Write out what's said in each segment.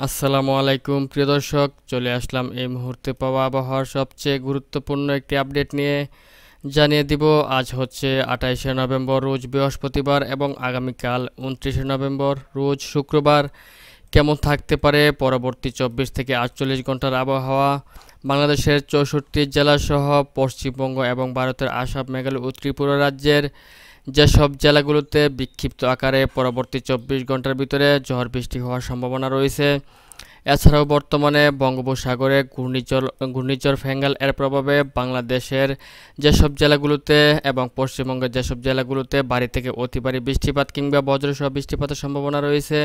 আসসালামু আলাইকুম প্রিয় দর্শক, চলে আসলাম এই মুহূর্তে পাওয়া আবহাওয়ার সবচেয়ে গুরুত্বপূর্ণ একটি আপডেট নিয়ে। জানিয়ে দিব আজ হচ্ছে 28শে নভেম্বর রোজ বৃহস্পতিবার এবং আগামীকাল 29শে নভেম্বর রোজ শুক্রবার কেমন থাকতে পারে পরবর্তী 24 থেকে 48 ঘন্টার আবহাওয়া। বাংলাদেশের 64 জেলাসহ পশ্চিমবঙ্গ এবং ভারতের আসাম, মেঘালয় ও ত্রিপুরা রাজ্যের যেসব জেলাগুলোতে বিক্ষিপ্ত আকারে পরবর্তী 24 ঘন্টার ভিতরে ঝড় বৃষ্টি হওয়ার সম্ভাবনা রয়েছে। এছাড়াও বর্তমানে বঙ্গোপসাগরে ঘূর্ণিঝড় ফেঙ্গাল এর প্রভাবে বাংলাদেশের যেসব জেলাগুলোতে এবং পশ্চিমবঙ্গের যেসব জেলাগুলোতে ভারী থেকে অতি ভারী বৃষ্টিপাত কিংবা বজ্রসহ বৃষ্টিপাতের সম্ভাবনা রয়েছে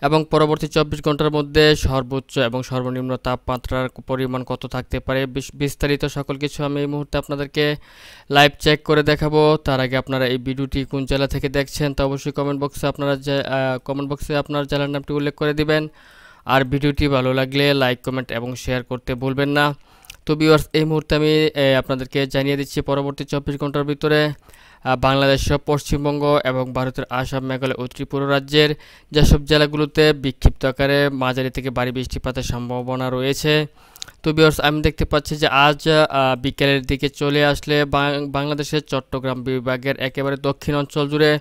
এবং পরবর্তী 24 ঘন্টার মধ্যে সর্বোচ্চ এবং সর্বনিম্ন তাপমাত্রার পরিমাণ কত থাকতে পারে বিস্তারিত সকল কিছু আমি এই মুহূর্তে আপনাদেরকে লাইভ চেক করে দেখাবো। তার আগে আপনারা এই ভিডিওটি কোন জেলা থেকে দেখছেন তা অবশ্যই কমেন্ট বক্সে আপনার জেলার নামটি উল্লেখ করে দিবেন। আর ভিডিওটি ভালো লাগলে লাইক, কমেন্ট এবং শেয়ার করতে ভুলবেন না। তো ভিউয়ার্স, এই মুহূর্তে আমি আপনাদেরকে জানিয়ে দিচ্ছি পরবর্তী 24 ঘন্টার ভিতরে বাংলাদেশ, পশ্চিমবঙ্গ এবং ভারতের আসাম, মেঘালয় ও ত্রিপুরা রাজ্যের যেসব জেলাগুলোতে বিক্ষিপ্ত আকারে মাঝারি থেকে ভারী বৃষ্টিপাতের সম্ভাবনা রয়েছে। তো ভিউয়ার্স, আমি দেখতে পাচ্ছি যে আজ বিকেলের দিকে চলে আসলে বাংলাদেশের চট্টগ্রাম বিভাগের একেবারে দক্ষিণ অঞ্চল জুড়ে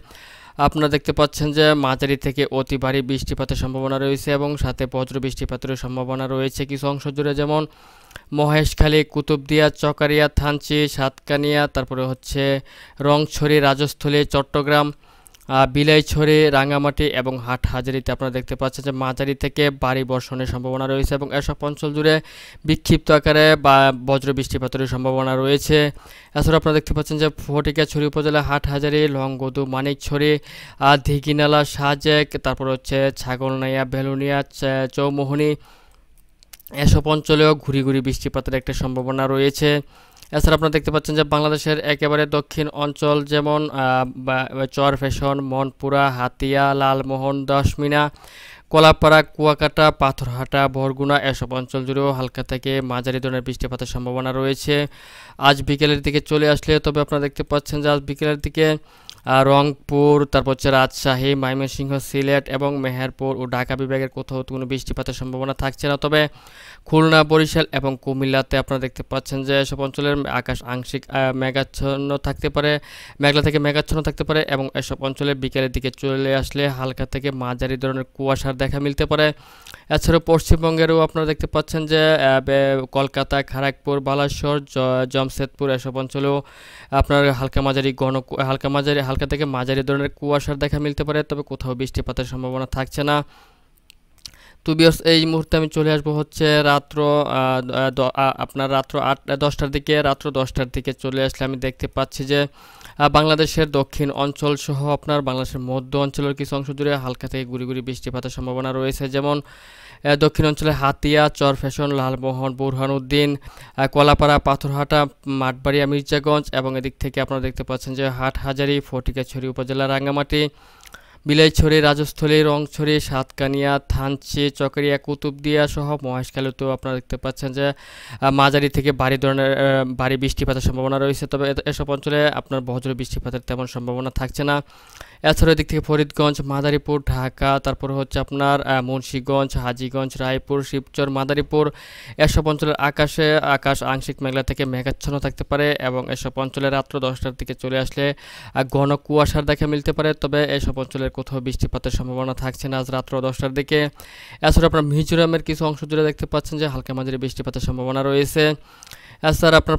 আপনারা দেখতে পাচ্ছেন যে মাঝারি থেকে অতি ভারী বৃষ্টিপাতের সম্ভাবনা রয়েছে এবং সাথে বজ্র বৃষ্টিপাতের সম্ভাবনা রয়েছে কিছু অংশ জুড়ে, যেমন মহেশখালী, কুতুবদিয়া, চকারিয়া, থানচি, সাতকানিয়া, তারপরে হচ্ছে রংছড়ি, রাজস্থলী, চট্টগ্রাম, বিলাইছড়ি, রাঙামাটি এবং হাটহাজারীতে আপনারা দেখতে পাচ্ছেন যে মাঝারি থেকে ভারী বর্ষণের সম্ভাবনা রয়েছে এবং এসব অঞ্চল জুড়ে বিক্ষিপ্ত আকারে বা বজ্র বৃষ্টিপাতের সম্ভাবনা রয়েছে। এছাড়াও আপনারা দেখতে পাচ্ছেন যে ফটিকছড়ি উপজেলা হাটহাজারী, লংগদু, মানিকছড়ি, দিঘিনালা, সাজেক, তারপর হচ্ছে ছাগলনাইয়া, বেলুনিয়া, চৌমোহনী, এসব অঞ্চলেও ঘুরি ঘুরি বৃষ্টিপাতের একটা সম্ভাবনা রয়েছে। এছাড়া আপনারা দেখতে পাচ্ছেন যে বাংলাদেশের একেবারে দক্ষিণ অঞ্চল, যেমন চরফ্যাশন, মনপুরা, হাতিয়া, লালমোহন, দশমিনা, কলাপাড়া, কুয়াকাটা, পাথরহাটা, বরগুনা, এসব অঞ্চল জুড়েও হালকা থেকে মাঝারি ধরনের বৃষ্টিপাতের সম্ভাবনা রয়েছে আজ বিকেলের দিকে চলে আসলে। তবে আপনারা দেখতে পাচ্ছেন যে আজ বিকেলের দিকে রংপুর, তারপর হচ্ছে রাজশাহী, ময়মনসিংহ, সিলেট এবং মেহেরপুর ও ঢাকা বিভাগের কোথাও কোনো বৃষ্টিপাতের সম্ভাবনা থাকছে না। তবে খুলনা, বরিশাল এবং কুমিল্লাতে আপনারা দেখতে পাচ্ছেন যে এসব অঞ্চলের আকাশ আংশিক মেঘাচ্ছন্ন থাকতে পারে, মেঘলা থেকে মেঘাচ্ছন্ন থাকতে পারে এবং এসব অঞ্চলে বিকেলের দিকে চলে আসলে হালকা থেকে মাঝারি ধরনের কুয়াশার দেখা মিলতে পারে। এছাড়াও পশ্চিমবঙ্গেরও আপনারা দেখতে পাচ্ছেন যে কলকাতা, খড়গপুর, বালাসোর, জামশেদপুর, এসব অঞ্চলেও আপনার হালকা থেকে মাঝারি ধরনের কুয়াশার দেখা মিলতে পারে, তবে কোথাও বৃষ্টিপাতের সম্ভাবনা থাকছে না। তো ভিউয়ার্স, এই মুহূর্তে আমি চলে আসবো হচ্ছে রাত্র 10টার দিকে চলে আসলে আমি দেখতে পাচ্ছি যে বাংলাদেশের দক্ষিণ অঞ্চল সহ আপনার বাংলাদেশের মধ্য অঞ্চলের কিছু অংশ জুড়ে হালকা থেকে গুড়ি গুড়ি বৃষ্টিপাতের সম্ভাবনা রয়েছে, যেমন দক্ষিণ অঞ্চলে হাতিয়া, চরফ্যাশন, লালমোহন, বুরহানুদ্দিন, কলাপাড়া, পাথরহাটা, মাঠবাড়িয়া, মির্জাগঞ্জ এবং এদিক থেকে আপনারা দেখতে পাচ্ছেন যে হাটহাজারী, ফটিকছড়ি উপজেলা, রাঙ্গামাটি, বিলাইছড়ি, রাজস্থলী, রংছড়ি, সাতকানিয়া, থানচি, চকরিয়া, কুতুবদিয়া সহ মহেশখালীতেও আপনারা দেখতে পাচ্ছেন যে মাঝারি থেকে ভারী বৃষ্টিপাতের সম্ভাবনা রয়েছে, তবে এসব অঞ্চলে আপনার বজ্র বৃষ্টিপাতের তেমন সম্ভাবনা থাকছে না। এছাড়াও এদিক থেকে ফরিদগঞ্জ, মাদারীপুর, ঢাকা, তারপর হচ্ছে আপনার মুন্সিগঞ্জ, হাজীগঞ্জ, রায়পুর, শিবচর, মাদারীপুর, এসব অঞ্চলের আকাশ আংশিক মেঘলা থেকে মেঘাচ্ছন্ন থাকতে পারে এবং এসব অঞ্চলে রাত্র 10টার দিকে চলে আসলে ঘন কুয়াশার দেখা মিলতে পারে, তবে এসব অঞ্চলের কোথাও বৃষ্টিপাতের সম্ভাবনা থাকছে না আজ রাত্র 10টার দিকে। এছাড়া আপনার মিজোরামের কিছু অংশ জুড়ে দেখতে পাচ্ছেন যে হালকা মাঝারি বৃষ্টিপাতের সম্ভাবনা রয়েছে। এছাড়া আপনার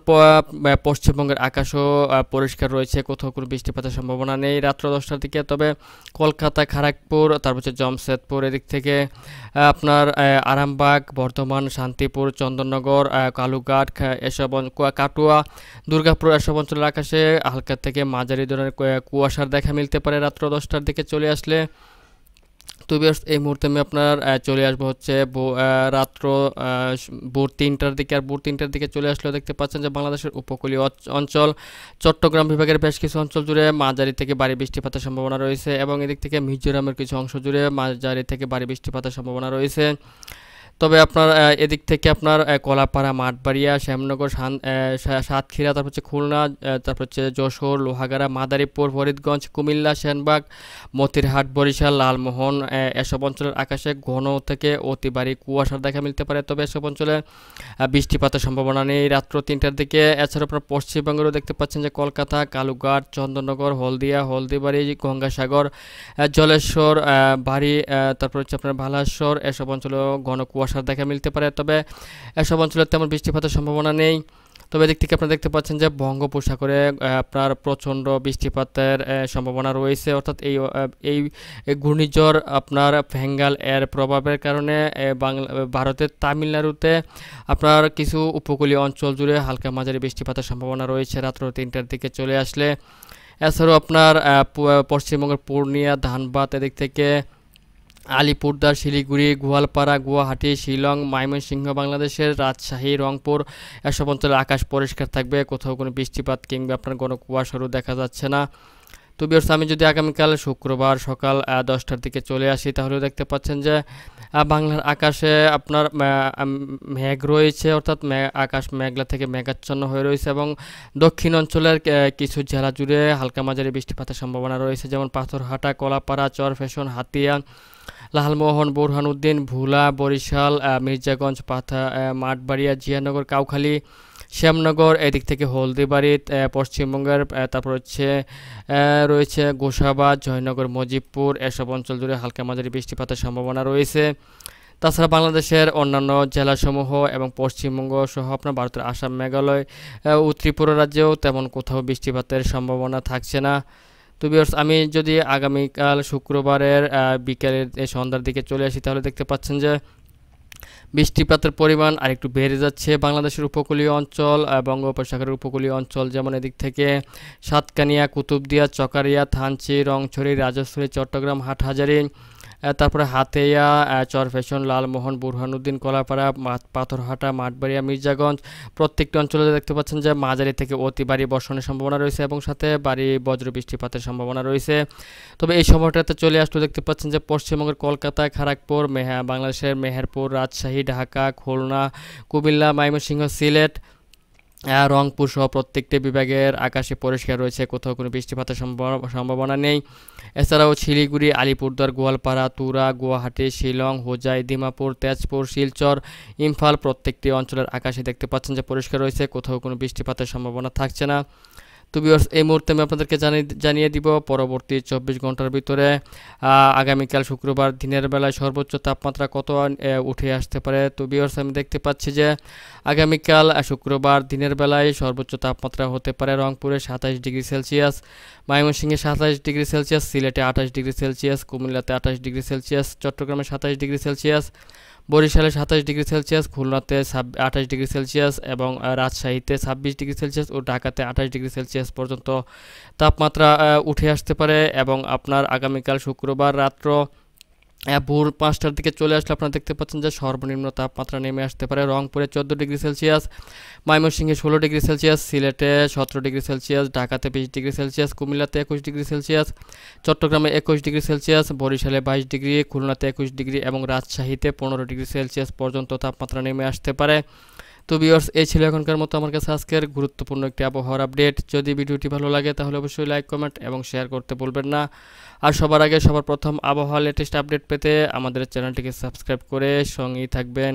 পশ্চিমবঙ্গের আকাশও পরিষ্কার রয়েছে, কোথাও কোনো বৃষ্টিপাতের সম্ভাবনা নেই রাত্র 10টার দিকে, তবে কলকাতা, খড়গপুর, তারপর হচ্ছে জামশেদপুর, এদিক থেকে আপনার আরামবাগ, বর্ধমান, শান্তিপুর, চন্দননগর, কালুঘাট, এসব কাটুয়া, দুর্গাপুর, এসব অঞ্চলের আকাশে হালকা থেকে মাঝারি ধরনের কুয়াশার দেখা মিলতে পারে রাত্র 10টার দিকে চলে আসলে। তো ভিউয়ার্স, এই মুহূর্তে আমি আপনার চলে আসবো হচ্ছে রাত্র ভোর 3টার দিকে, আর ভোর 3টার দিকে চলে আসলেও দেখতে পাচ্ছেন যে বাংলাদেশের উপকূলীয় অঞ্চল, চট্টগ্রাম বিভাগের বেশ কিছু অঞ্চল জুড়ে মাঝারি থেকে ভারী বৃষ্টিপাতের সম্ভাবনা রয়েছে এবং এদিক থেকে মিজোরামের কিছু অংশ জুড়ে মাঝারি থেকে ভারী বৃষ্টিপাতের সম্ভাবনা রয়েছে। তবে আপনার এদিক থেকে আপনার কলাপাড়া, মাঠবাড়িয়া, শ্যামনগর, সাতক্ষীরা, তারপর হচ্ছে খুলনা, তারপর হচ্ছে যশোর, লোহাগাড়া, মাদারীপুর, ফরিদগঞ্জ, কুমিল্লা, সেনবাগ, মতিরহাট, বরিশাল, লালমোহন এসব অঞ্চলের আকাশে ঘন থেকে অতি ভারী কুয়াশার দেখা মিলতে পারে। তবে এসব অঞ্চলে বৃষ্টিপাতের সম্ভাবনা নেই রাত্র 3টার দিকে। এছাড়াও আপনার পশ্চিমবঙ্গেরও দেখতে পাচ্ছেন যে কলকাতা, কালুঘাট, চন্দননগর, হলদিয়া, হলদিবাড়ি, গঙ্গাসাগর, জলেশ্বর, বাড়ি, তারপর হচ্ছে আপনার ভালাশ্বর এসব অঞ্চলেও ঘন কুয়াশার দেখা মিলতে পারে। তবে এসব অঞ্চলে তেমন বৃষ্টিপাতের সম্ভাবনা নেই। তবে এদিক থেকে আপনারা দেখতে পাচ্ছেন যে বঙ্গোপসাগরে আপনার প্রচণ্ড বৃষ্টিপাতের সম্ভাবনা রয়েছে, অর্থাৎ এই ঘূর্ণিঝড় আপনার ফেঙ্গাল এর প্রভাবের কারণে ভারতের তামিলনাড়ুতে আপনার কিছু উপকূলীয় অঞ্চল জুড়ে হালকা মাঝারি বৃষ্টিপাতের সম্ভাবনা রয়েছে রাত্র 3টার দিকে চলে আসলে। এছাড়াও আপনার পশ্চিমবঙ্গের পূর্ণিয়া, ধানবাদ এদিক থেকে আলিপুরদুয়ার, শিলিগুড়ি, গোয়ালপাড়া, গুয়াহাটি, শিলং, ময়মনসিংহ, বাংলাদেশের রাজশাহী, রংপুর এসব অঞ্চলে আকাশ পরিষ্কার থাকবে, কোথাও কোনো বৃষ্টিপাত কিংবা আপনার ঘন কুয়াশারও দেখা যাচ্ছে না। তো ভিউয়ার্স, আমি যদি আগামীকাল শুক্রবার সকাল 10টার দিকে চলে আসি তাহলেও দেখতে পাচ্ছেন যে বাংলার আকাশে আপনার মেঘ রয়েছে, অর্থাৎ আকাশ মেঘলা থেকে মেঘাচ্ছন্ন হয়ে রয়েছে এবং দক্ষিণ অঞ্চলের কিছু জেলা জুড়ে হালকা মাঝারি বৃষ্টিপাতের সম্ভাবনা রয়েছে, যেমন পাথরহাটা, কলাপাড়া, চরফ্যাশন, হাতিয়া, লালমোহন, বোরহানউদ্দিন, ভোলা, বরিশাল, মির্জাগঞ্জ, মাঠবাড়িয়া, জিয়ানগর, কাউখালী, শ্যামনগর এদিক থেকে হলদিবাড়ি, পশ্চিমবঙ্গের তারপর হচ্ছে রয়েছে গোসাবাদ, জয়নগর, মজিবপুর এসব অঞ্চল জুড়ে হালকা মাঝারি বৃষ্টিপাতের সম্ভাবনা রয়েছে। তাছাড়া বাংলাদেশের অন্যান্য জেলাসমূহ এবং পশ্চিমবঙ্গ সহ আপনার ভারতের আসাম, মেঘালয় ও ত্রিপুরা রাজ্যেও তেমন কোথাও বৃষ্টিপাতের সম্ভাবনা থাকছে না। তো ভিউয়ার্স, আমি যদি আগামীকাল শুক্রবারের বিকেলের সন্ধ্যার দিকে চলে আসি তাহলে দেখতে পাচ্ছেন যে বৃষ্টিপাতের পরিমাণ আরেকটু বেড়ে যাচ্ছে। বাংলাদেশের উপকূলীয় অঞ্চল, বঙ্গোপসাগরের উপকূলীয় অঞ্চল যেমন এদিক থেকে সাতকানিয়া, কুতুবদিয়া, চকারিয়া, থানচি, রংছড়ি, রাজস্থলী, চট্টগ্রাম, হাটহাজারী, তারপরে হাতিয়া, চরফ্যাশন, লালমোহন, বোরহানউদ্দিন, কলাপাড়া, পাথরহাটা, মাঠবাড়িয়া, মির্জাগঞ্জ প্রত্যেকটি অঞ্চলে দেখতে পাচ্ছেন যে মাঝারি থেকে অতি ভারী বর্ষণের সম্ভাবনা রয়েছে এবং সাথে ভারী বজ্র বৃষ্টিপাতের সম্ভাবনা রয়েছে। তবে এই সময়টাতে চলে আসলে দেখতে পাচ্ছেন যে পশ্চিমবঙ্গের কলকাতা, খড়গপুর, বাংলাদেশের মেহেরপুর, রাজশাহী, ঢাকা, খুলনা, কুমিল্লা, ময়মনসিংহ, সিলেট, রংপুর সহ প্রত্যেকটি বিভাগের আকাশে পরিষ্কার রয়েছে, কোথাও কোনো বৃষ্টিপাতের সম্ভাবনা নেই। এছাড়াও শিলিগুড়ি, আলিপুরদুয়ার, গোয়ালপাড়া, তুরা, গুয়াহাটি, শিলং, হোজাই, দিমাপুর, তেজপুর, শিলচর, ইম্ফল প্রত্যেকটি অঞ্চলের আকাশে দেখতে পাচ্ছেন যে পরিষ্কার রয়েছে, কোথাও কোনো বৃষ্টিপাতের সম্ভাবনা থাকছে না। তো ভিউয়ার্স, এই মুহূর্তে আমি আপনাদেরকে জানিয়ে দিব পরবর্তী 24 ঘন্টার ভিতরে আগামীকাল শুক্রবার দিনের বেলায় সর্বোচ্চ তাপমাত্রা কত উঠে আসতে পারে। তো ভিউয়ার্স, আমি দেখতে পাচ্ছি যে আগামীকাল শুক্রবার দিনের বেলায় সর্বোচ্চ তাপমাত্রা হতে পারে রংপুরে 27 ডিগ্রি সেলসিয়াস, ময়মনসিংহে 27 ডিগ্রি সেলসিয়াস, সিলেটে 28 ডিগ্রি সেলসিয়াস, কুমিল্লাতে 28 ডিগ্রি সেলসিয়াস, চট্টগ্রামে 27 ডিগ্রি সেলসিয়াস, বরিশালে 27 ডিগ্রি সেলসিয়াস, খুলনাতে 28 ডিগ্রি সেলসিয়াস এবং রাজশাহীতে 26 ডিগ্রি সেলসিয়াস ও ঢাকাতে 28 ডিগ্রি সেলসিয়াস পর্যন্ত তাপমাত্রা উঠে আসতে পারে। এবং আপনার আগামীকাল শুক্রবার রাত্র ভোর 5টার দিকে চলে আসলে আপনারা দেখতে পাচ্ছেন যে সর্বনিম্ন তাপমাত্রা নেমে আসতে পারে রংপুরে 14 ডিগ্রি সেলসিয়াস, ময়মনসিংহে 16 ডিগ্রি সেলসিয়াস, সিলেটে 17 ডিগ্রি সেলসিয়াস, ঢাকাতে 20 ডিগ্রি সেলসিয়াস, কুমিল্লাতে 21 ডিগ্রি সেলসিয়াস, চট্টগ্রামে 21 ডিগ্রি সেলসিয়াস, বরিশালে 22 ডিগ্রি, খুলনাতে 21 ডিগ্রি এবং রাজশাহীতে 15 ডিগ্রি সেলসিয়াস পর্যন্ত তাপমাত্রা নেমে আসতে পারে। তো ভিউয়ার্স, এই ছিল এখনকার মতো আমার কাছে আজকের গুরুত্বপূর্ণ একটি আবহাওয়ার আপডেট। যদি ভিডিওটি ভালো লাগে তাহলে অবশ্যই লাইক, কমেন্ট এবং শেয়ার করতে ভুলবেন না। আর সবার আগে সবার প্রথম আবহাওয়ার লেটেস্ট আপডেট পেতে আমাদের চ্যানেলটিকে সাবস্ক্রাইব করে সঙ্গেই থাকবেন।